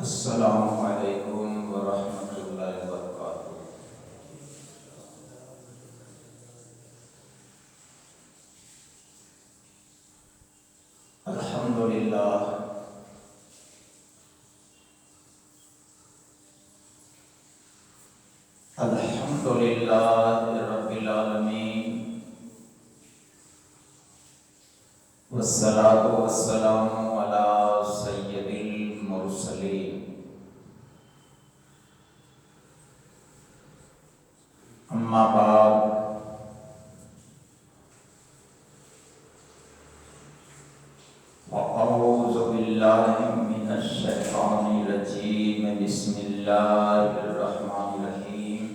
السلام علیکم ورحمۃ اللہ وبرکاتہ۔ الحمدللہ الحمدللہ رب العالمین، والصلاة والسلام علی سید المرسلین، اما بعد اعوذ باللہ من الشیطان الرجیم، بسم اللہ الرحمن الرحیم۔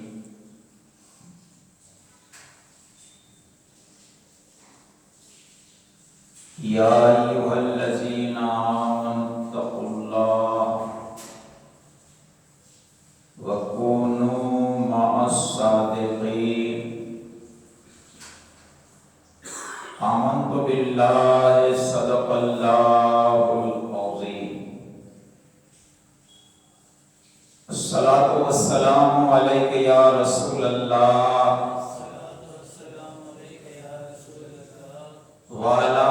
یا ایھا الذین آمنوا اتقوا اللہ وکونوا مع الصادقین۔ آمنت باللہ صدق اللہ العظیم۔ الصلاۃ والسلام علیک یا رسول اللہ وعلی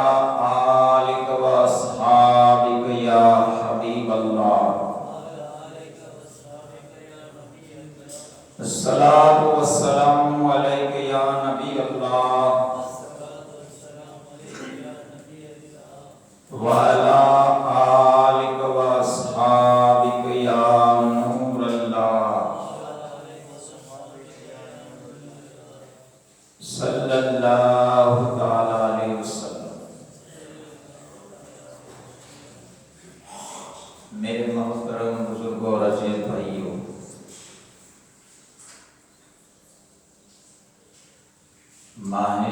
آلک واصحابک یا حبیب اللہ۔ الصلاۃ والسلام علیک یا نبی اللہ وعلی آلک واصحابک یا نور اللہ، صلی اللہ تعالی علیہ وسلم۔ میرے محترم بزرگوں اور عزیز بھائیوں، ماہ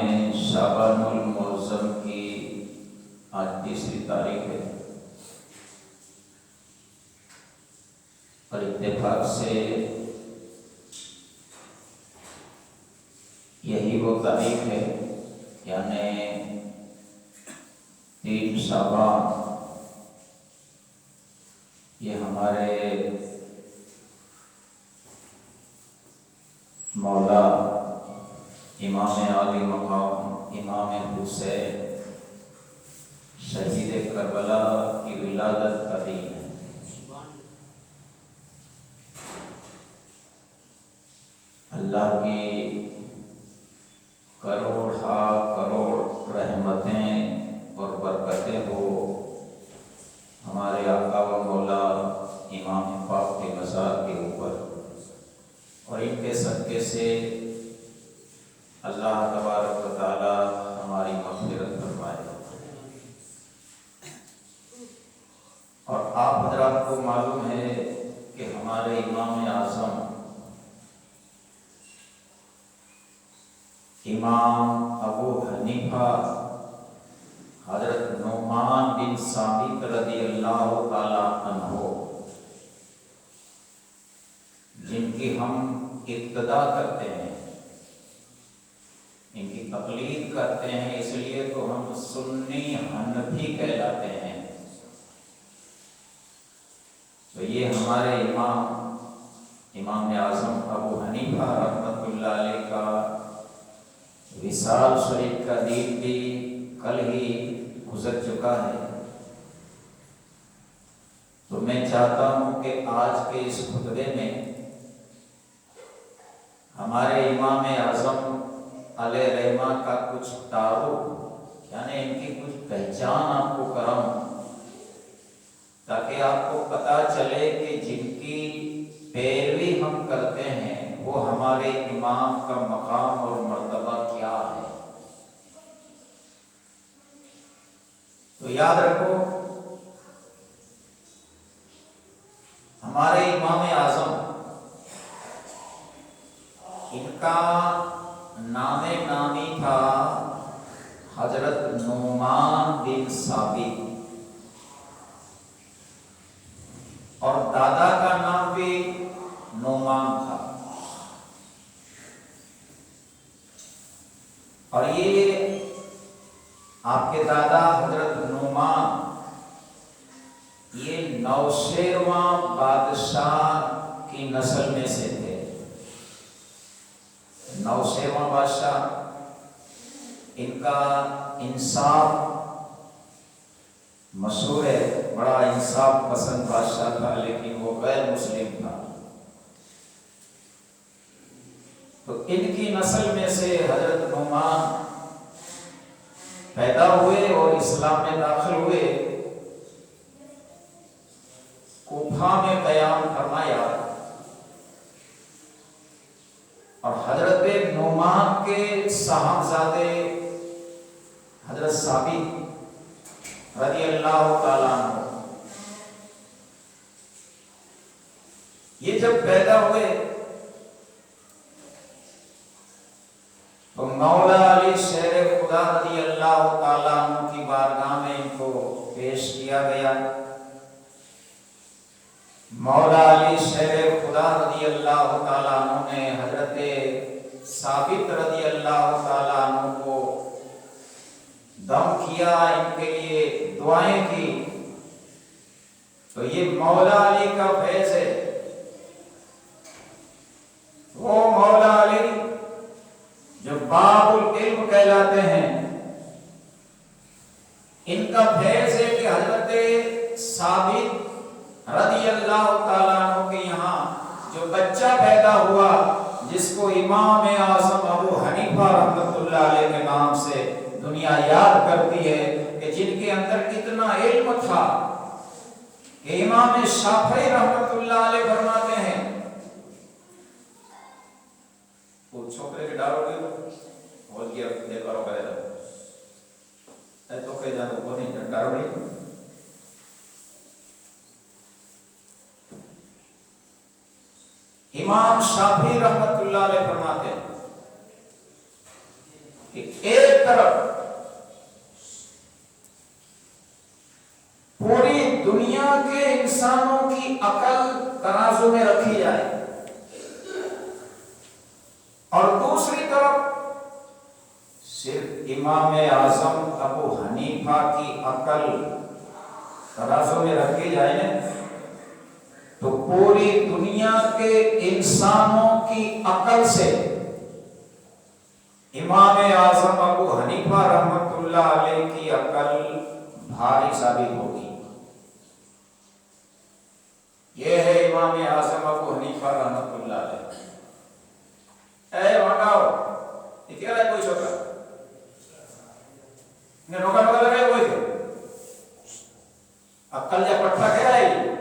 شعبان المعظم کی آج تیسری تاریخ ہے، اور اتفاق سے یہی وہ تاریخ ہے، یعنی 3 شعبان۔ یہ ہمارے مولا امام عالی مقام امام حسین شہید کربلا کی ولادت کا دن ہے۔ اللہ کی کروڑ ہا کروڑ رحمتیں اور برکتیں ہو ہمارے آقا و مولا امام پاک کے مزار کے اوپر، اور ان کے صدقے سے اللہ تبارک و تعالی ہماری مغفرت فرمائے۔ اور آپ حضرات کو معلوم ہے کہ ہمارے امام اعظم امام ابو حنیفہ حضرت نعمان بن ثابت رضی اللہ تعالی عنہ، جن کی ہم اقتدا کرتے ہیں، ان کی تقلید کرتے ہیں، اس لیے تو ہم سنی حنفی کہلاتے ہیں۔ تو یہ ہمارے امام اعظم ابو حنیفہ رحمۃ اللہ علیہ کا وصال شریف کا دن بھی کل ہی گزر چکا ہے۔ تو میں چاہتا ہوں کہ آج کے اس خطبے میں ہمارے امام اعظم علیہ رحمہ کا کچھ تعارف، یعنی ان کی کچھ پہچان آپ کو کراؤں، تاکہ آپ کو پتہ چلے کہ جن کی پیروی ہم کرتے ہیں وہ ہمارے امام کا مقام اور مرتبہ کیا ہے۔ تو یاد رکھو، ہمارے امام اعظم، ان کا نام نامی تھا حضرت نعمان بن ثابت، اور دادا کا نام بھی نعمان تھا، اور یہ آپ کے دادا حضرت نعمان یہ 9واں بادشاہ کی نسل میں سے تھے، 9واں بادشاہ۔ ان کا انصاف مشہور ہے، بڑا انصاف پسند بادشاہ تھا، لیکن وہ غیر مسلم تھا۔ تو ان کی نسل میں سے حضرت نعمان پیدا ہوئے اور اسلام میں داخل ہوئے، کوفہ میں قیام فرمایا، اور حضرت نعمان کے صاحبزادے حضرت ثابت رضی اللہ تعالیٰ عنہ یہ جب پیدا ہوئے تو مولا علی شیر خدا رضی اللہ تعالیٰ عنہ کی بارگاہ میں ان کو پیش کیا گیا۔ مولا علی شیر خدا رضی اللہ تعالیٰ عنہ نے حضرت ثابت رضی اللہ تعالیٰ عنہ کو دم کیا، ان کے لیے دعائیں کی۔ تو یہ مولا علی کا فیض ہے، وہ مولا علی جو باب العلم کہلاتے ہیں، ان کا فیض ہے کہ حضرت ثابت رضی اللہ تعالیٰ عنہ کے یہاں جو بچہ پیدا ہوا، جس کو امام اعظم ابو حنیفہ رحمۃ اللہ علیہ کے نام سے دنیا یاد کرتی ہے، کہ جن کے اندر اتنا علم تھا کہ امام شافعی رحمۃ اللہ علیہ فرماتے ہیں، وہ چھوکرے کے ڈالو گے ہو گیا دے کرو کرے اے تو کہ جانو کو نہیں ڈالو نہیں۔ امام شافعی رحمۃ اللہ علیہ فرماتے ہیں کہ ایک طرف پوری دنیا کے انسانوں کی عقل ترازو میں رکھی جائے، اور دوسری طرف صرف امام اعظم ابو حنیفہ کی عقل ترازو میں رکھی جائے، تو پوری دنیا کے انسانوں کی عقل سے امام اعظم ابو حنیفہ رحمۃ اللہ علیہ کی عقل بھاری ثابت ہوگی۔ یہ ہے امام اعظم ابو حنیفہ رحمۃ اللہ علیہ۔ اے وہاں یہ کیا ہے، کوئی چھوٹا نے نوکا نوکا لگائے کوئی تھے عقل یا پٹھا کیا ہے،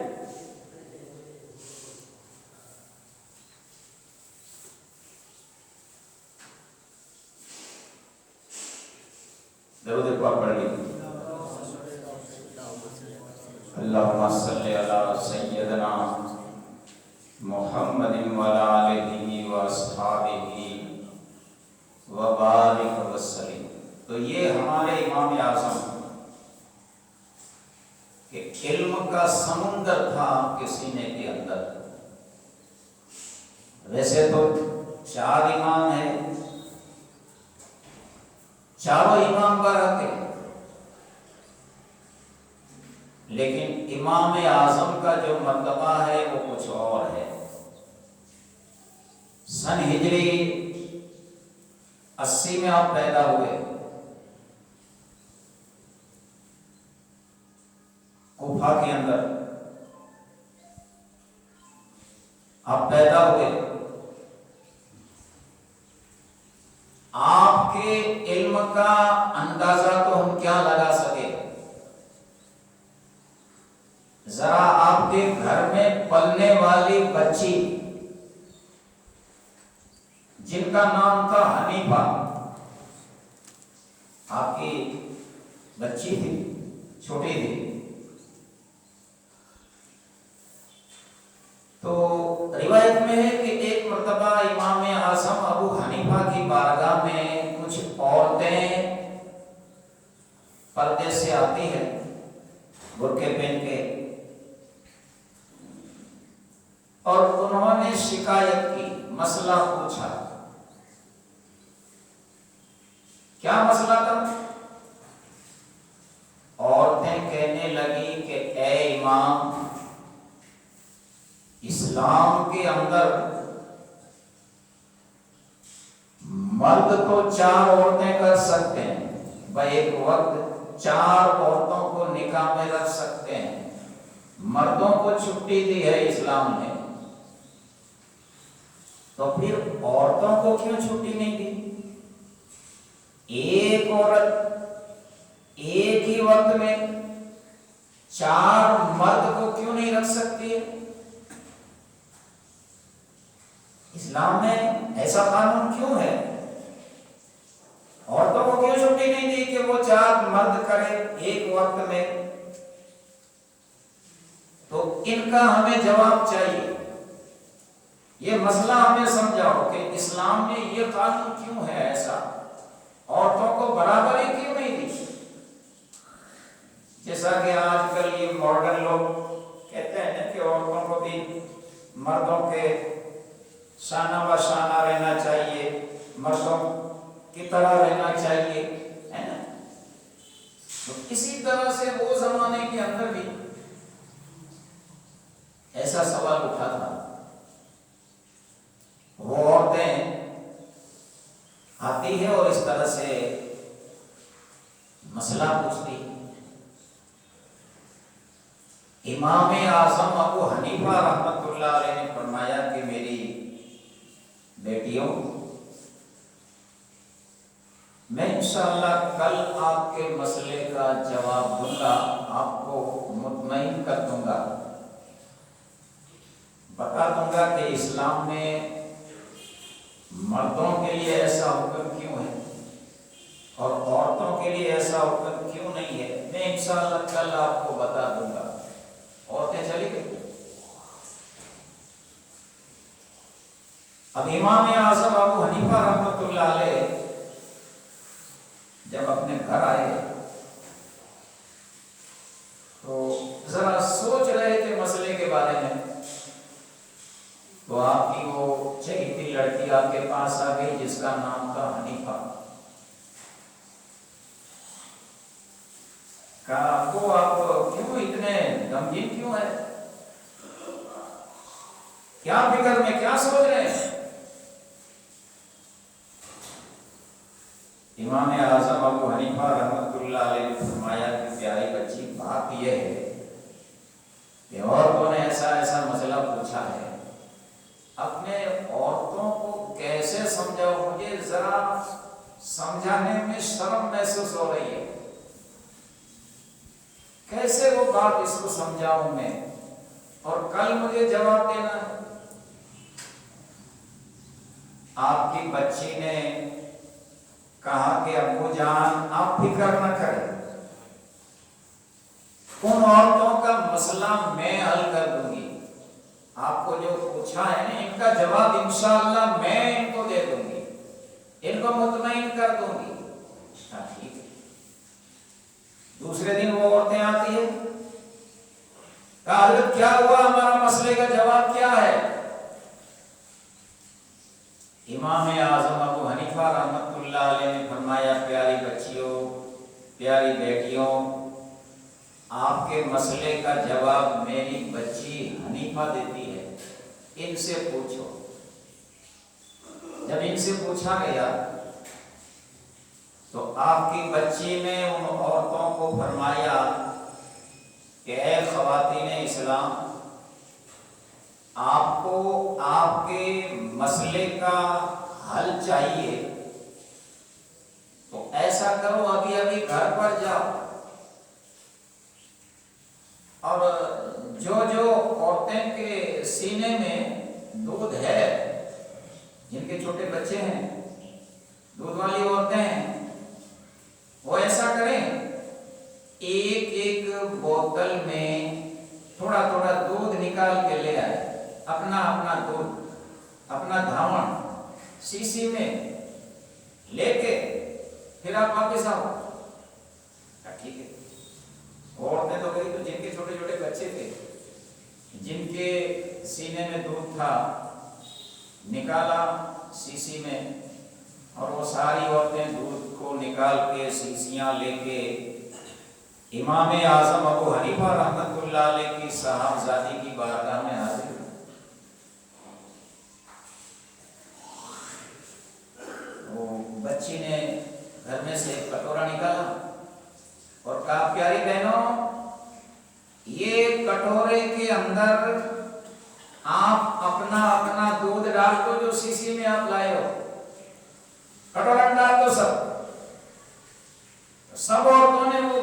درود پاک پڑھ لی۔ اللہم صلی علی سیدنا محمد وعلی آلہ واصحابہ وبارک وسلم۔ تو یہ ہمارے امام اعظم کہ علم کا سمندر تھا آپ کے سینے کے اندر۔ ویسے تو 4 امام ہیں، چاروں امام کا حق ہے، لیکن امام اعظم کا جو مرتبہ ہے وہ کچھ اور ہے۔ سن ہجری 80 میں آپ پیدا ہوئے، کوفہ کے اندر آپ پیدا ہوئے۔ آپ کے علم کا اندازہ تو ہم کیا لگا سکے، ذرا آپ کے گھر میں پلنے والی بچی جن کا نام تھا حنیفہ، آپ کی بچی تھی، چھوٹی تھی، تو روایت میں ہے کہ ایک مرتبہ امام اعظم ابو حنیفہ کی بارگاہ میں کچھ عورتیں پردے سے آتی ہیں، برقعے پہن کے، اور انہوں نے شکایت کی، مسئلہ پوچھا۔ کیا مسئلہ تھا؟ عورتیں کہنے لگی کہ اے امام، اسلام کے اندر مرد تو 4 عورتیں کر سکتے ہیں، ایک وقت 4 عورتوں کو نکاح میں رکھ سکتے ہیں۔ مردوں کو چھٹی دی ہے اسلام نے، تو پھر عورتوں کو کیوں چھٹی نہیں دی؟ ایک عورت ایک ہی وقت میں 4 مرد کو کیوں نہیں رکھ سکتی ہے؟ اسلام میں ایسا قانون کیوں ہے؟ عورتوں کو کیوں چھٹی نہیں دی کہ وہ 4 مرد کرے ایک وقت میں؟ تو ان کا ہمیں جواب چاہیے، یہ مسئلہ ہمیں سمجھاؤ کہ اسلام میں یہ قانون کیوں ہے ایسا، عورتوں کو برابری کیوں نہیں دی؟ جیسا کہ آج کل یہ ماڈرن لوگ کہتے ہیں کہ عورتوں کو بھی مردوں کے شانہ بہ شانہ رہنا چاہیے، مردوں کی طرح رہنا چاہیے، ہے نا؟ تو اسی طرح سے وہ زمانے کے اندر بھی ایسا سوال اٹھا تھا، وہ عورتیں آتی ہے اور اس طرح سے مسئلہ پوچھتی۔ امام اعظم ابو حنیفہ رحمۃ اللہ علیہ نے فرمایا کہ میری بیٹیوں، میں انشاءاللہ کل آپ کے مسئلے کا جواب دوں گا، آپ کو مطمئن کر دوں گا، بتا دوں گا کہ اسلام میں مردوں کے لیے ایسا حکم کیوں ہے اور عورتوں کے لیے ایسا حکم کیوں نہیں ہے، میں انشاءاللہ کل آپ کو بتا دوں گا۔ عورتیں چلی گئی۔ اب امام اعظم ابو حنیفہ رحمۃ اللہ علیہ جب اپنے گھر آئے تو ذرا سوچ رہے تھے مسئلے کے بارے میں، تو آپ کی وہ چہیتی لڑکی آپ کے پاس آ گئی جس کا نام تھا حنیفہ۔ کہا ابو آپ کیوں اتنے غمگین کیوں ہے، کیا فکر میں کیا سوچ رہے ہیں؟ امام اعظم ابو حنیفہ رحمۃ اللہ علیہ نے فرمایا کہ پیاری بچی، بات یہ ہے کہ عورتوں نے ایسا ایسا مسئلہ پوچھا ہے، اپنے عورتوں کو کیسے سمجھاؤ، مجھے ذرا سمجھانے میں شرم محسوس ہو رہی ہے، کیسے وہ بات اس کو سمجھاؤں میں، اور کل مجھے جواب دینا ہے۔ آپ کی بچی نے کہا کہ ابو جان آپ فکر نہ کریں، ان عورتوں کا مسئلہ میں حل کر دوں گی، آپ کو جو پوچھا ہے نا ان کا جواب انشاءاللہ میں ان کو دے دوں گی، ان کو مطمئن کر دوں گی۔ ٹھیک ہے۔ دوسرے دن وہ عورتیں آتی ہیں، کہا حضرت کیا ہوا، ہمارا مسئلے کا جواب کیا ہے؟ امام اعظم ابو حنیفہ رحمۃ اللہ علیہ نے فرمایا پیاری بچیوں، پیاری بیٹیوں، آپ کے مسئلے کا جواب میری بچی حنیفہ دیتی ہے، ان سے پوچھو۔ جب ان سے پوچھا گیا تو آپ کی بچی نے ان عورتوں کو فرمایا کہ اے خواتین اسلام، آپ کو آپ کے مسئلے کا حل چاہیے تو ایسا کرو، ابھی ابھی گھر پر جاؤ اور جو عورتیں کے سینے میں دودھ ہے، جن کے چھوٹے بچے ہیں، دودھ والی عورتیں ہیں، وہ ایسا کریں ایک ایک بوتل میں تھوڑا تھوڑا دودھ نکال کے لے آئے، اپنا دودھ، اپنا دھاون شیشی میں لے کے پھر آپ واپس آؤ۔ ٹھیک ہے۔ عورتیں تو گئی، تو جن کے چھوٹے چھوٹے بچے تھے، جن کے سینے میں دودھ تھا، نکالا شیشی میں، اور وہ ساری عورتیں دودھ کو نکال کے شیشیاں لے کے امام اعظم ابو حنیفہ رحمۃ اللہ علیہ کی صاحبزادی کی بارگاہ میں حاضر ہوئی۔ آپ اپنا اپنا دودھ ڈال دو جو سیسی میں آپ لائے ہو، کٹورا میں ڈال دو سب عورتوں نے وہ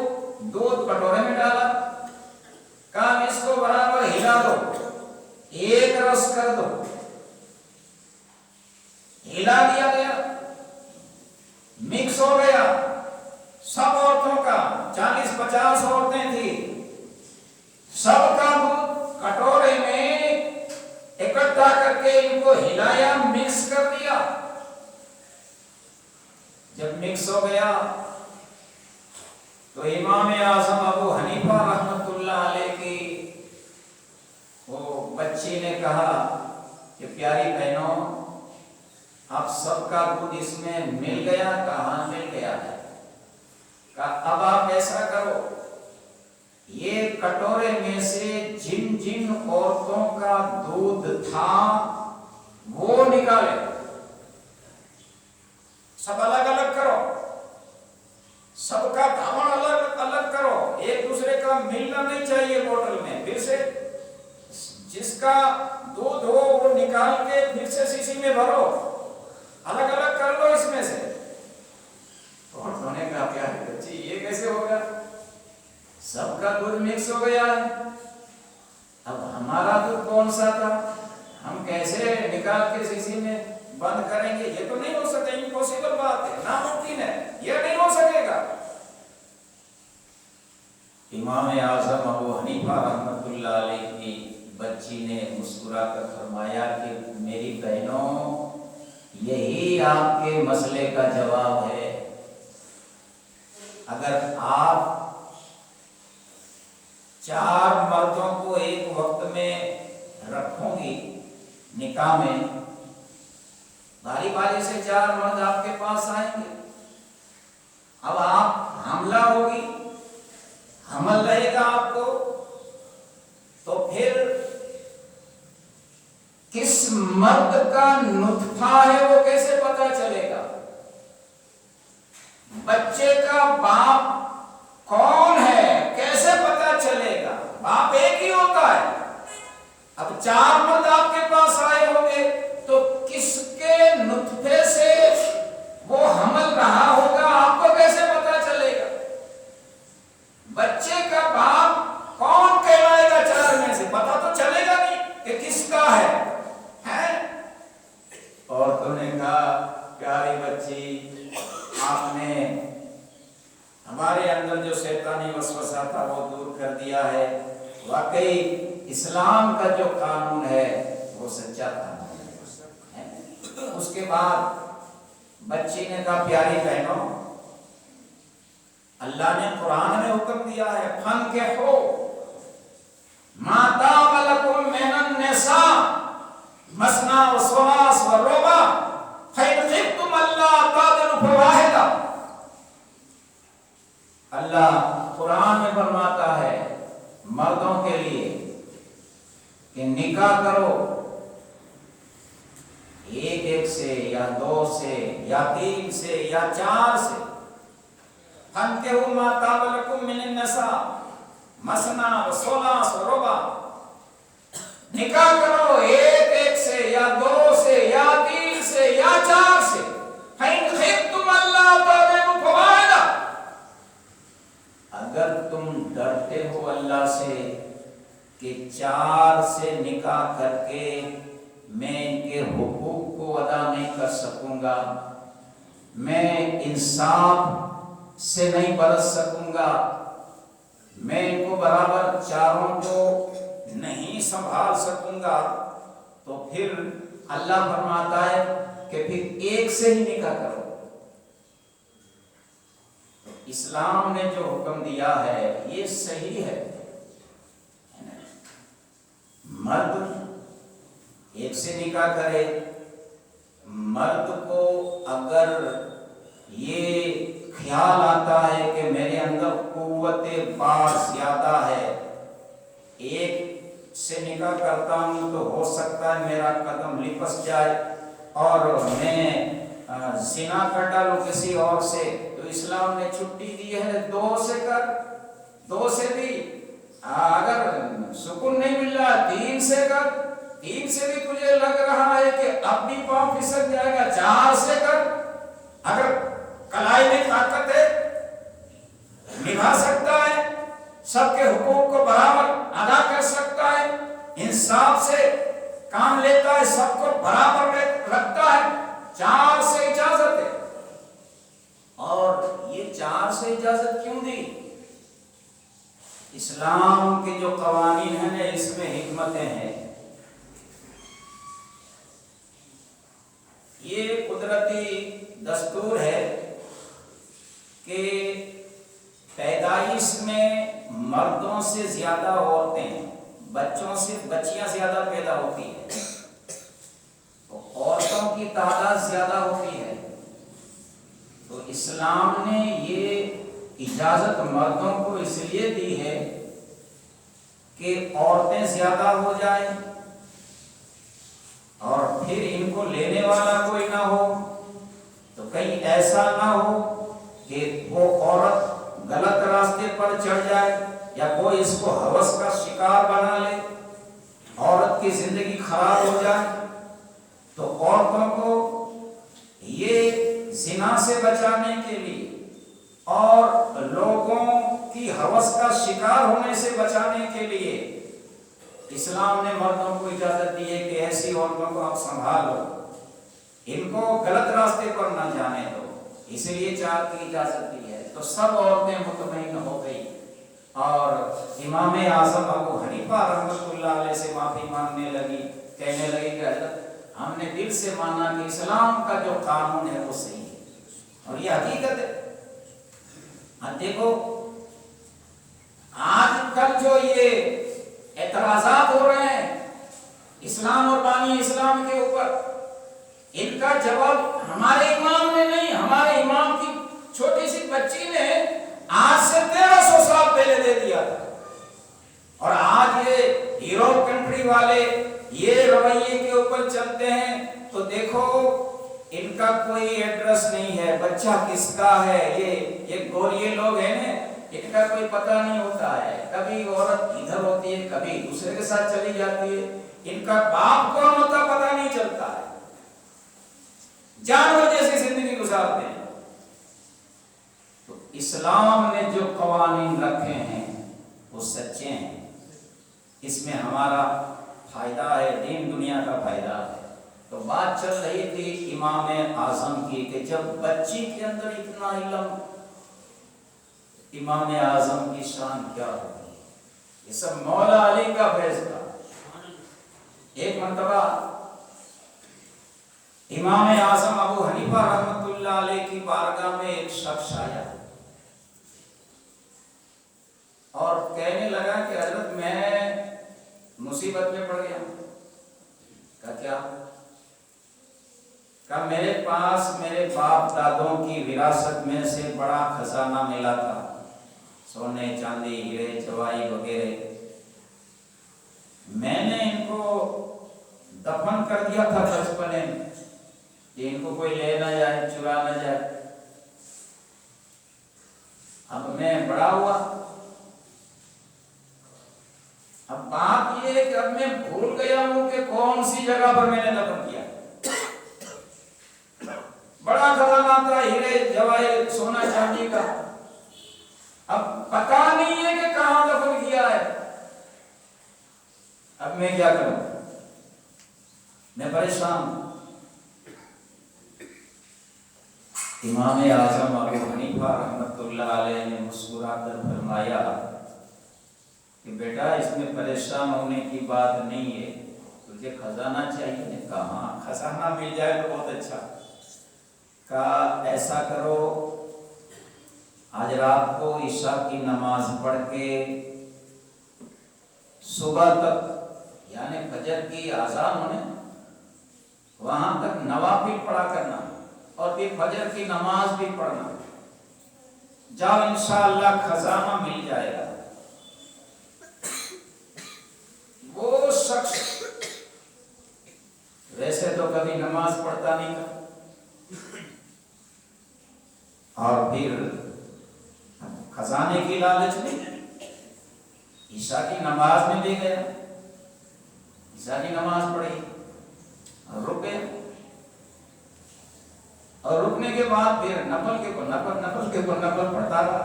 دودھ کٹورے میں ڈالا، کہا اس کو برابر ہلا دو، ایک رس کر دو، ہلا دیا گیا، مکس ہو گیا سب عورتوں کا، 40-50 عورتیں تھی، سب کا دودھ کٹورے میں اکٹھا کر کے ان کو ہلایا، مکس کر دیا۔ جب مکس ہو گیا تو امام اعظم ابو حنیفہ رحمۃ اللہ علیہ کی وہ بچی نے کہا کہ پیاری بہنوں، آپ سب کا دودھ اس میں مل گیا؟ کہاں مل گیا ہے؟ کہا اب آپ ایسا کرو، یہ کٹورے میں سے جن جن عورتوں کا دودھ تھا وہ نکالے، سب الگ الگ کرو، سب کا دھاون الگ الگ کرو، ایک دوسرے کا ملنا نہیں چاہیے بوتل میں، پھر سے جس کا دودھ ہو وہ نکال کے پھر سے سیسی میں بھرو، الگ الگ کر لو اس میں سے۔ عورتوں نے کہا کیا ہے بچی یہ کیسے ہوگا؟ سب کا دودھ مکس ہو گیا ہے، اب ہمارا دودھ کون سا تھا، ہم کیسے نکال کے سیسی میں بند کریں گے؟ یہ تو نہیں ہو سکتا، امپوسیبل بات ہے، ناممکن ہے، یہ نہیں ہو سکے گا۔ امام اعظم ابو حنیفہ رحمۃ اللہ علیہ کی بچی نے مسکرا کر فرمایا کہ میری بہنوں، یہی آپ کے مسئلے کا جواب ہے۔ اگر آپ 4 مردوں کو ایک وقت میں رکھوں گی نکاح میں، باری باری سے 4 مرد آپ کے پاس آئیں گے، اب آپ حاملہ ہوگی، حمل رہے گا آپ کو، تو پھر کس مرد کا نطفہ ہے وہ کیسے پتا چلے گا؟ بچے کا باپ کون ہے کیسے پتا چلے گا؟ باپ ایک ہی ہوتا ہے، اب 4 مرد آپ کے پاس آئے ہوں گے تو کس کے نطفے سے وہ حمل رہا ہوگا آپ کو کیسے پتا چلے گا؟ بچے کا باپ کون کہلائے گا 4 میں سے؟ پتا تو چلے گا نہیں کہ کس کا ہے۔ عورتوں نے کہا پیاری بچی، آپ نے ہمارے اندر جو شیطانی وسوسہ تھا وہ دور کر دیا ہے، واقعی اسلام کا جو قانون ہے وہ سچا قانون ہے۔ اس کے بعد بچی نے کہا پیاری بہنوں، اللہ نے قرآن میں حکم دیا ہے فَانكِحُوا مَا طَابَ لَكُم مِّنَ النِّسَاءِ مَثْنَىٰ وَثُلَاثَ وَرُبَاعَ فَإِنْ خِفْتُمْ أَلَّا تَعْدِلُوا فَوَاحِدَةً۔ اللہ قرآن میں فرماتا ہے مردوں کے لیے کہ نکاح کرو، ایک سے یا 2 سے یا 3 سے یا 4 سے، فَانكِحُوا مَا طَابَ لَكُم مِّنَ النِّسَاءِ مَثْنَىٰ وَثُلَاثَ وَرُبَاعَ، نکاح کرو ایک سے یا 2 سے یا 3 سے یا 4 سے، فَإِنْ خِفْتُمْ أَلَّا تَعْدِلُوا فَوَاحِدَةً، اگر تم ڈرتے ہو اللہ سے کہ 4 سے نکاح کر کے میں ان کے حقوق کو ادا نہیں کر سکوں گا، میں انصاف سے نہیں برت سکوں گا، میں ان کو برابر 4 کو نہیں سنبھال سکوں گا، تو پھر اللہ فرماتا ہے کہ پھر 1 سے ہی نکاح کرو۔ اسلام نے جو حکم دیا ہے یہ صحیح ہے، مرد 1 سے نکاح کرے، مرد کو اگر یہ خیال آتا ہے کہ میرے اندر قوت بار زیادہ ہے، 1 سے نکاح کرتا ہوں تو ہو سکتا ہے میرا قدم لپس جائے اور میں زنا کر ڈالوں کسی اور سے، تو اسلام نے چھٹی دی ہے 2 سے کر، 2 سے بھی اگر سکون نہیں مل رہا 3 سے کر، تین سے بھی تجھے لگ رہا ہے کہ اب بھی پاؤں پھسل جائے گا، 4 سے کر، اگر کلائی میں طاقت ہے نبھا سکتا ہے، سب کے حقوق کو برابر ادا کر سکتا ہے، انصاف سے کام لیتا ہے، سب کو برابر رکھتا ہے، 4 سے اجازت ہے۔ اور یہ 4 سے اجازت کیوں دی؟ اسلام کے جو قوانین ہیں نا، اس میں حکمتیں ہیں۔ یہ قدرتی دستور ہے کہ پیدائش میں مردوں سے زیادہ عورتیں، بچوں سے بچیاں زیادہ پیدا ہوتی ہیں، تو عورتوں کی تعداد زیادہ ہوتی ہے، تو اسلام نے یہ اجازت مردوں کو اس لیے دی ہے کہ عورتیں زیادہ ہو جائیں اور پھر ان کو لینے والا کوئی نہ ہو، تو کہیں ایسا نہ ہو کہ وہ عورت غلط راستے پر چڑھ جائے یا کوئی اس کو ہوس کا شکار بنا لے، عورت کی زندگی خراب ہو جائے۔ تو عورتوں کو یہ زنا سے بچانے کے لیے اور لوگوں کی ہوس کا شکار ہونے سے بچانے کے لیے اسلام نے مردوں کو اجازت دی ہے کہ ایسی عورتوں کو آپ سنبھال لو، ان کو غلط راستے پر نہ جانے دو، اس لیے 4 کی اجازت دی ہے۔ تو سب عورتیں مطمئن ہو گئی اور امام اعظم ابو حنیفہ رحمۃ اللہ علیہ سے معافی مانگنے لگی، کہنے لگی کہ حضرت ہم نے دل سے مانا کہ اسلام کا جو قانون ہے وہ صحیح ہے اور یہ حقیقت ہے۔ دیکھو آج کل جو یہ اعتراضات ہو رہے ہیں اسلام اور بانی اسلام کے اوپر، ان کا جواب ہمارے امام نے نہیں، ہمارے امام کی چھوٹی سی بچی نے آج سے 1300 سال پہلے دے دیا تھا، اور آج یہ یورپ کنٹری والے یہ رویے کے اوپر چلتے ہیں تو دیکھو ان کا کوئی ایڈریس نہیں ہے، بچہ کس کا ہے، یہ گورے لوگ ہیں نا، ان کا کوئی پتہ نہیں ہوتا ہے، کبھی عورت ادھر ہوتی ہے کبھی دوسرے کے ساتھ چلی جاتی ہے، ان کا باپ کون ہوتا پتہ نہیں چلتا ہے، جانور جیسی زندگی گزارتے ہیں۔ تو اسلام نے جو قوانین رکھے ہیں وہ سچے ہیں، اس میں ہمارا فائدہ ہے، دین دنیا کا فائدہ ہے۔ تو بات چل رہی تھی امام اعظم کی کہ جب بچی کے اندر اتنا علم، امام اعظم کی شان کیا ہوگی، یہ سب مولا علی کا فیض تھا۔ ایک مرتبہ امام اعظم ابو حنیفہ رحمۃ اللہ علیہ کی بارگاہ میں ایک شخص آیا اور کہنے لگا کہ حضرت میں مصیبت میں پڑ گیا۔ کہا کیا؟ کہ میرے پاس میرے باپ دادوں کی وراثت میں سے بڑا خزانہ ملا تھا، سونے چاندی ہیرے جواہر وغیرہ، میں نے ان کو دفن کر دیا تھا بچپنے میں کہ ان کو کوئی لے نہ جائے، چرا نہ جائے۔ اب میں بڑا ہوا، اب بات یہ ہے کہ اب میں بھول گیا ہوں کہ کون سی جگہ پر میں نے دفن کیا۔ بڑا خزانہ تھا ہیرے جواہر سونا چاندی کا، اب پتہ نہیں ہے کہ کہاں دفن کیا ہے، اب میں کیا کروں؟ میں پریشان ہوں۔ امام اعظم ابو حنیفہ رحمۃ اللہ علیہ نے مسکرا کر فرمایا کہ بیٹا اس میں پریشان ہونے کی بات نہیں ہے، تجھے خزانہ چاہیے؟ نے کہا ہاں خزانہ مل جائے تو بہت اچھا۔ کہا ایسا کرو آج رات کو عشاء کی نماز پڑھ کے صبح تک یعنی فجر کی اذان ہونے وہاں تک نوافل پڑھا کرنا اور پھر فجر کی نماز بھی پڑھنا، جب انشاءاللہ خزانہ مل جائے گا۔ وہ شخص ویسے تو کبھی نماز پڑھتا نہیں تھا اور پھر خزانے کی لالچ میں عشاء کی نماز میں بھی گیا، عشاء کی نماز پڑھی اور رک گئے، اور رکنے کے بعد پھر نفل کے اوپر نفل پڑھتا رہا۔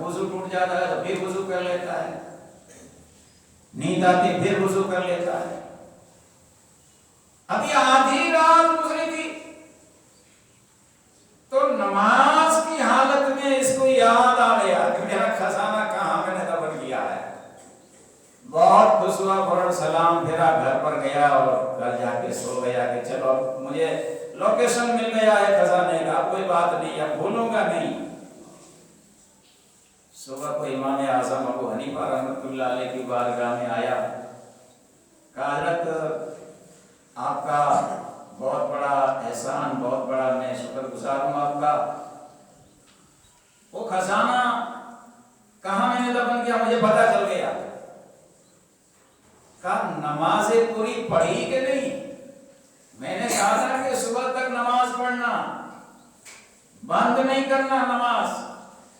وضو ٹوٹ جاتا ہے تو پھر وضو کر لیتا ہے، نیند آتی پھر وضو کر لیتا ہے۔ ابھی آدھی رات گزری تھی تو نماز کی حالت میں اس کو یاد آ گیا کہ میرا خزانہ کہاں میں نے دفن کیا ہے۔ بہت خوش ہوا، فوراً سلام پھیرا، گھر پر گیا اور گھر جا کے سو گیا کہ چلو مجھے لوکیشن مل گیا ہے خزانے کا، کوئی بات نہیں، اب بھولوں گا نہیں۔ صبح کو امام اعظم ابو حنیفہ رحمۃ اللہ علیہ کی بارگاہ میں آیا، کہا حضرت آپ کا بہت بڑا احسان، بہت بڑا میں شکر گزار ہوں آپ کا، وہ خزانہ کہاں میں نے دفن کیا مجھے پتا چل گیا۔ کہا نمازیں پوری پڑھی کہ نہیں؟ میں نے کہا تھا کہ صبح تک نماز پڑھنا، بند نہیں کرنا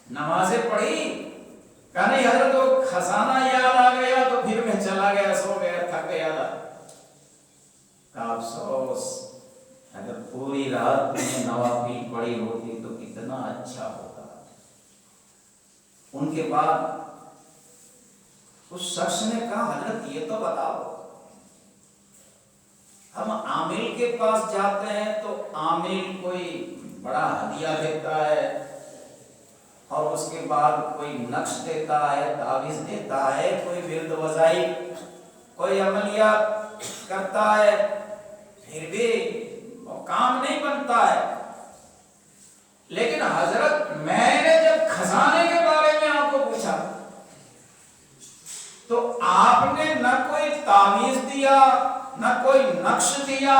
نمازیں پڑھی؟ کہا نہیں حضرت وہ خزانہ یاد آ گیا تو پھر میں چلا گیا، سو گیا، تھک گیا تھا۔ کہا افسوس، اگر پوری رات میں نوافل پڑھی ہوتی تو کتنا اچھا ہوتا۔ ان کے بعد اس شخص نے کہا حضرت یہ تو بتاؤ، ہم عامل کے پاس جاتے ہیں تو عامل کوئی بڑا ہدیہ دیتا ہے اور اس کے بعد کوئی نقش دیتا ہے، تعویذ دیتا ہے، کوئی ورد وظائف، کوئی عملیات کرتا ہے، پھر بھی وہ کام نہیں بنتا ہے۔ لیکن حضرت میں نے جب خزانے کے بارے میں آپ کو پوچھا تو آپ نے نہ کوئی تعویذ دیا، نہ کوئی نقش دیا،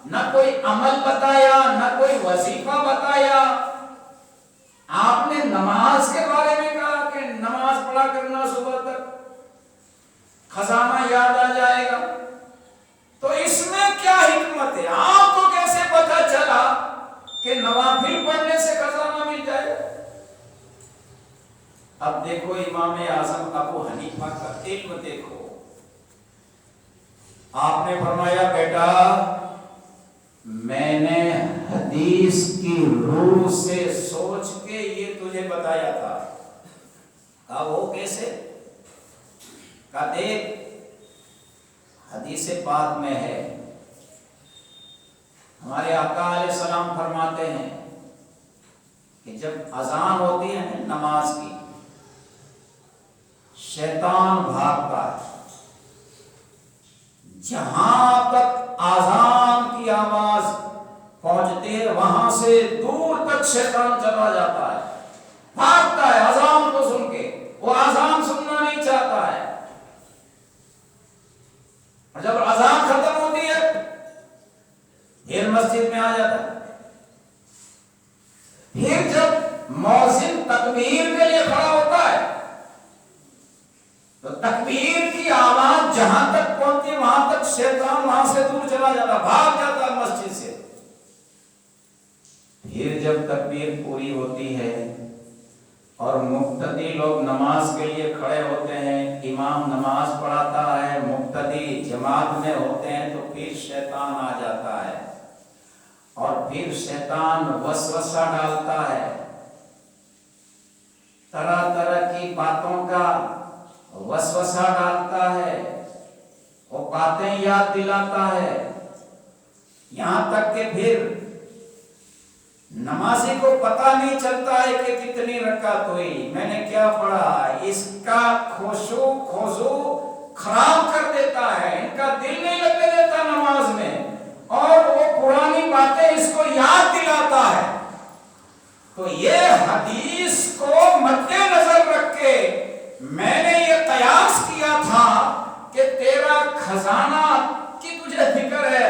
نہ کوئی عمل بتایا، نہ کوئی وظیفہ بتایا، آپ نے نماز کے بارے میں کہا کہ نماز پڑھا کرنا صبح تک خزانہ یاد آ جائے گا۔ تو اس میں کیا حکمت ہے؟ آپ کو کیسے پتا چلا کہ نوافل پڑھنے سے خزانہ مل جائے گا؟ اب دیکھو امام اعظم ابو حنیفہ کا علم دیکھو، آپ نے فرمایا بیٹا میں نے حدیث کی روح سے سوچ کے یہ تجھے بتایا تھا۔ کہا وہ کیسے؟ کہا دیکھ حدیث پاک میں ہے، ہمارے آقا علیہ السلام فرماتے ہیں کہ جب اذان ہوتی ہے نماز کی، شیطان بھاگتا ہے، جہاں تک اذان کی آواز پہنچتی ہے وہاں سے دور تک شیطان چلا جاتا ہے، بھاگتا ہے اذان کو سن کے، وہ اذان سننا نہیں چاہتا ہے۔ اور جب اذان ختم ہوتی ہے پھر مسجد میں آ جاتا ہے۔ پھر جب مؤذن تکبیر کے لیے کھڑا ہوتا ہے تو تکبیر کی آواز جہاں تک پہنچتی وہاں تک شیطان وہاں سے دور چلا جاتا، بھاگ جاتا مسجد سے۔ پھر جب تکبیر پوری ہوتی ہے اور مقتدی لوگ نماز کے لیے کھڑے ہوتے ہیں، امام نماز پڑھاتا ہے، مقتدی جماعت میں ہوتے ہیں، تو پھر شیطان آ جاتا ہے اور پھر شیطان وسوسہ ڈالتا ہے، طرح طرح کی باتوں کا وسوسہ ڈالتا ہے، وہ باتیں یاد دلاتا ہے، یہاں تک کہ پھر نمازی کو پتہ نہیں چلتا ہے کہ کتنی رکعت ہوئی، میں نے کیا پڑھا، اس کا خشوع خضوع خراب کر دیتا ہے، ان کا دل نہیں لگنے دیتا نماز میں، اور وہ پرانی باتیں اس کو یاد دلاتا ہے۔ تو یہ حدیث کو مد نظر رکھ کے میں نے یہ قیاس کیا تھا کہ تیرا خزانہ کی تجھے فکر ہے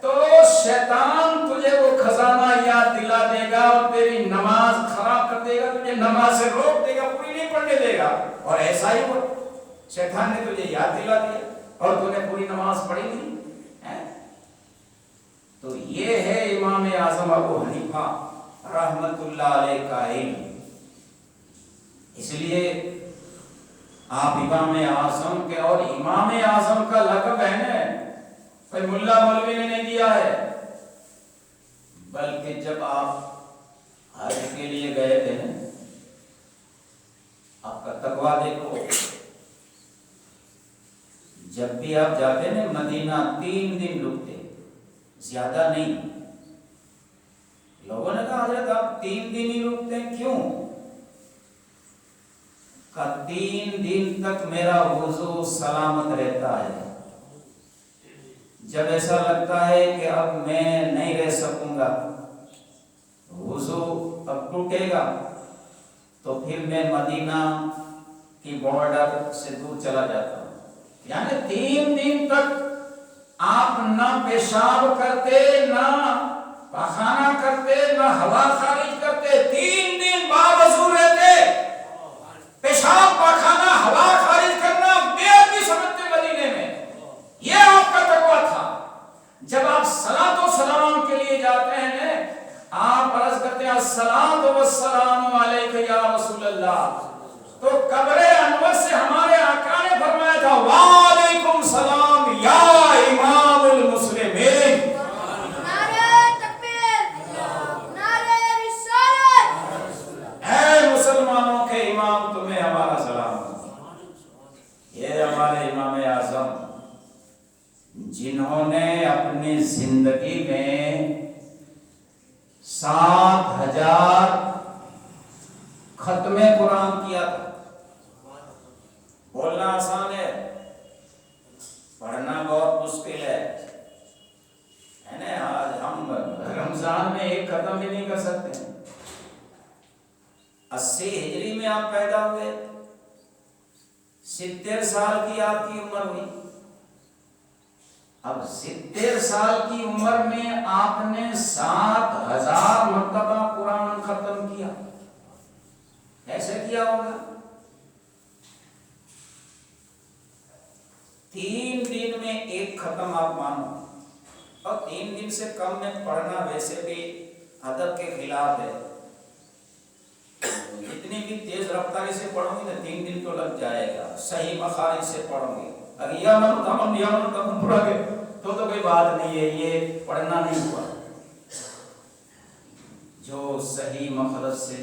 تو شیطان تجھے وہ خزانہ یاد دلا دے گا اور تیری نماز خراب کر دے گا، تجھے نماز سے روک دے گا، پوری نہیں پڑھنے دے گا۔ اور ایسا ہی ہوا، شیطان نے تجھے یاد دلا دیا اور تو نے پوری نماز پڑھی نہیں۔ تو یہ ہے امام اعظم ابو حنیفہ رحمت اللہ علیہ کا علم۔ اس لیے آپ امام اعظم کے، اور امام اعظم کا لقب ہے نا، کوئی ملا مولوی نے نہیں دیا ہے، بلکہ جب آپ حج کے لیے گئے تھے نا، آپ کا تقویٰ دیکھو، جب بھی آپ جاتے نا مدینہ 3 دن رکتے، زیادہ نہیں۔ لوگوں نے کہا حضرت آپ 3 دن ہی رکتے ہیں، کیوں؟ کہ 3 دن تک میرا وضو سلامت رہتا ہے، جب ایسا لگتا ہے کہ اب میں نہیں رہ سکوں گا، وضو اب ٹوٹے گا، تو پھر میں مدینہ کی بارڈر سے دور چلا جاتا ہوں۔ یعنی 3 دن تک آپ نہ پیشاب کرتے، نہ پخانہ کرتے، نہ ہوا خارج کرتے، 3 دن باوضو رہتے۔ پیشاب پخانہ ہوا خارج کرنا بے ادبی سمجھتے مدینے میں، یہ آپ کا تقویٰ تھا۔ جب آپ صلاۃ و سلام کے لیے جاتے ہیں، آپ عرض کرتے ہیں الصلاۃ والسلام علیک یا رسول اللہ، تو قبر انور سے ہمارے آقا نے فرمایا تھا وعلیکم السلام یا امام المسلمین۔ نعرہ تکبیر، نعرہ رسالت، اے مسلمانوں کے امام تمہیں ہمارا سلام۔ یہ ہمارے امام اعظم جنہوں نے اپنی زندگی میں 7,000 ختم قرآن کیا تھا۔ بولنا آسان ہے، پڑھنا بہت مشکل ہے نا۔ آج ہم رمضان میں ایک ختم بھی نہیں کر سکتے۔ 80 ہجری میں آپ پیدا ہوئے، 70 سال کی آپ کی عمر ہوئی، اب 70 سال کی عمر میں آپ نے 7,000 مرتبہ قرآن ختم کیا، ایسے کیا ہوگا؟ 3 دن میں ایک ختم آپ مانو، اور 3 دن سے کم میں پڑھنا ویسے بھی ادب کے خلاف ہے۔ جتنی بھی تیز رفتاری سے پڑھوں گی نا 3 دن تو لگ جائے گا، صحیح مخارج سے پڑھوں گی۔ اگر یا پڑھا گے تو کوئی بات نہیں ہے، یہ پڑھنا نہیں ہوا۔ جو صحیح مخرج سے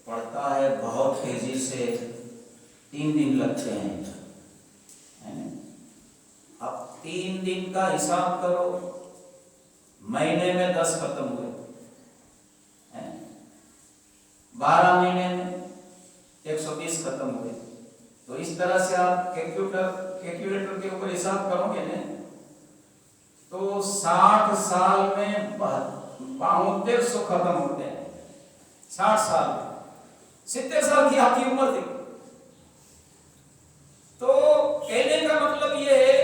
پڑھتا ہے بہت تیزی سے 3 دن لگتے ہیں۔ اب 3 دن کا حساب کرو، مہینے میں 10 ختم ہوئے، 12 مہینے میں 120 ختم ہوئے۔ تو اس طرح سے آپ کیلکولیٹر کے اوپر حساب کرو گے نا، تو 60 سال میں 150 ختم ہوتے ہیں۔ 60 سال میں 70 سال کی آپ کی عمر تھی۔ تو کہنے کا مطلب یہ ہے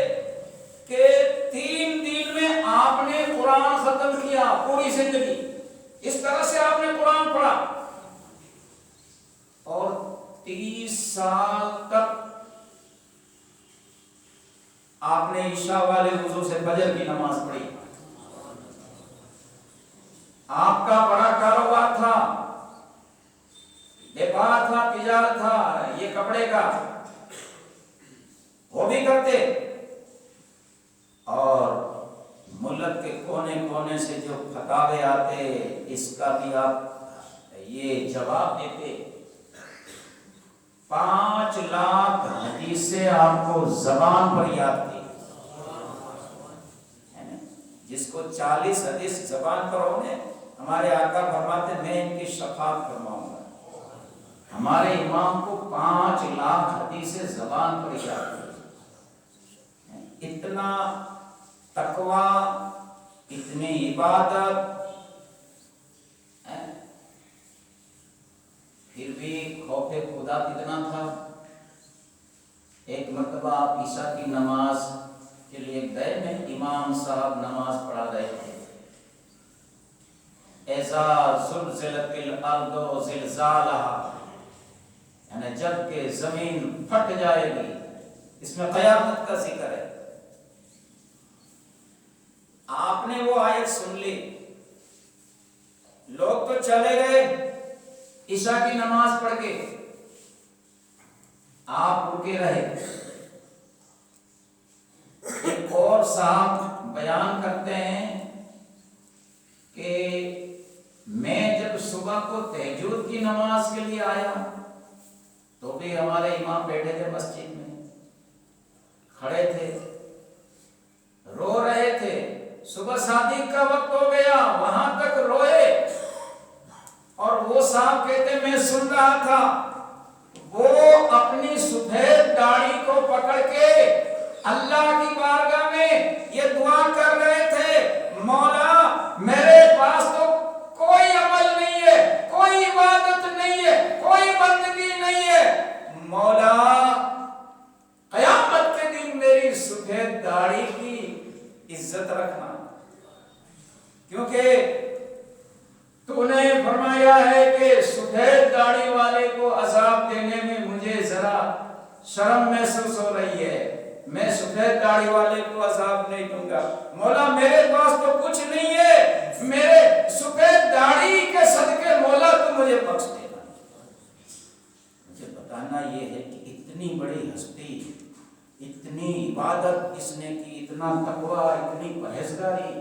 کہ 3 دن میں آپ نے قرآن ختم کیا، پوری زندگی اس طرح سے آپ نے قرآن پڑھا، اور 30 سال تک آپ نے عشاء والے وضو سے فجر کی نماز پڑھی۔ آپ کا بڑا کاروبار تھا، بیپار تھا، تجارت تھا، یہ کپڑے کا، وہ بھی کرتے، اور ملک کے کونے کونے سے جو فتاوے آتے اس کا بھی آپ یہ جواب دیتے۔ 5 لاکھ حدیثیں آپ کو زبان پر یاد تھی، جس کو 40 حدیث زبان پر ہونے، ہمارے آقا فرماتے میں ان کی شفاعت فرماؤں گا۔ ہمارے امام کو 5 لاکھ حدیثیں زبان پر یاد تھی۔ اتنا تقویٰ، اتنی عبادت، پھر بھی خوف خدا کتنا تھا۔ ایک مرتبہ آپ عشاء کی نماز کے لیے گئے میں، امام صاحب نماز پڑھا رہے تھے۔ اذا زلزلت الارض زلزالها، یعنی جب کہ زمین پھٹ جائے گی، اس میں قیامت کا ذکر ہے۔ آپ نے وہ آیت سن لی، لوگ تو چلے گئے عشاء کی نماز پڑھ کے، آپ رکے رہے۔ ایک اور صاحب بیان کرتے ہیں کہ میں جب صبح کو تہجد کی نماز کے لیے آیا تو بھی ہمارے امام بیٹھے تھے مسجد میں، کھڑے تھے، رو رہے تھے۔ صبح صادق کا وقت ہو گیا، وہاں تک روئے، اور وہ صاحب کہتے میں سن رہا تھا، وہ اپنی سفید داڑھی کو پکڑ کے اللہ کی بارگاہ میں یہ دعا کر رہے تھے، مولا میرے پاس تو کوئی عمل نہیں ہے، کوئی عبادت نہیں ہے، کوئی بندگی نہیں ہے، مولا قیامت کے دن میری سفید داڑھی کی عزت رکھنا، کیونکہ تو نے فرمایا ہے کہ سفید داڑھی والے کو عذاب دینے میں مجھے ذرا شرم محسوس ہو رہی ہے، میں سفید داڑھی والے کو عذاب نہیں دوں گا، مولا میرے پاس تو کچھ نہیں ہے، میرے سفید داڑھی کے صدقے مولا تو مجھے بخش دینا۔ مجھے بتانا یہ ہے کہ اتنی بڑی ہستی، اتنی عبادت اس نے کی، اتنا تقوی، اتنی پرہیزگاری،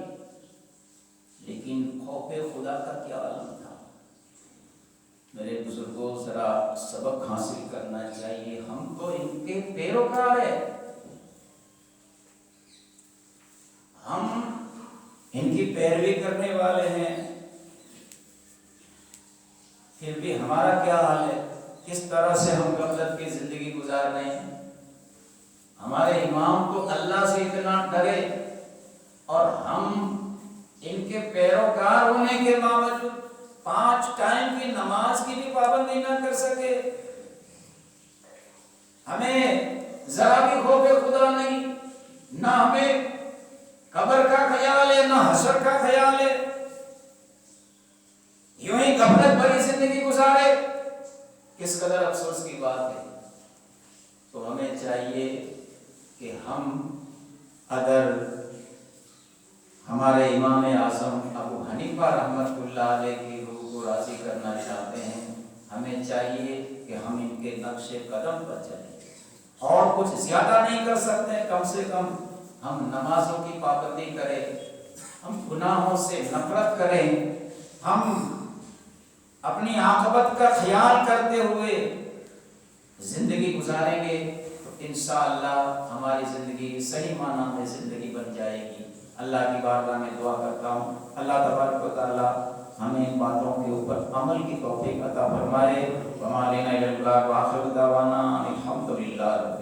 لیکن خوف خدا کا کیا عالم تھا۔ میرے بزرگوں ذرا سبق حاصل کرنا چاہیے، ہم تو ان کے پیروکار ہیں، ہم ان کی پیروی کرنے والے ہیں، پھر بھی ہمارا کیا حال ہے، کس طرح سے ہم غفلت کی زندگی گزار رہے ہیں۔ ہمارے امام تو اللہ سے اتنا ڈرے اور ہم ان کے پیروکار ہونے کے باوجود 5 ٹائم کی نماز کی بھی پابندی نہ کر سکے۔ ہمیں ذرا بھی خوف خدا نہیں، نہ ہمیں قبر کا خیال ہے، نہ حشر کا خیال ہے، یوں ہی غفلت بھری زندگی گزارے، کس قدر افسوس کی بات ہے۔ تو ہمیں چاہیے کہ ہم اگر ہمارے امام اعظم ابو حنیفہ رحمۃ اللہ علیہ کی روح کو راضی کرنا چاہتے ہیں، ہمیں چاہیے کہ ہم ان کے نقش قدم پر چلیں، اور کچھ زیادہ نہیں کر سکتے، کم سے کم ہم نمازوں کی پابندی کریں، ہم گناہوں سے نفرت کریں، ہم اپنی عاقبت کا خیال کرتے ہوئے زندگی گزاریں گے تو انشاءاللہ ہماری زندگی صحیح معنی میں زندگی بن جائے گی۔ اللہ کی بارگاہ میں دعا کرتا ہوں اللہ تبارک و تعالی ہمیں ان باتوں کے اوپر عمل کی توفیق عطا فرمائے۔ وما علینا الا البلاغ، وآخر دعوانا الحمدللہ۔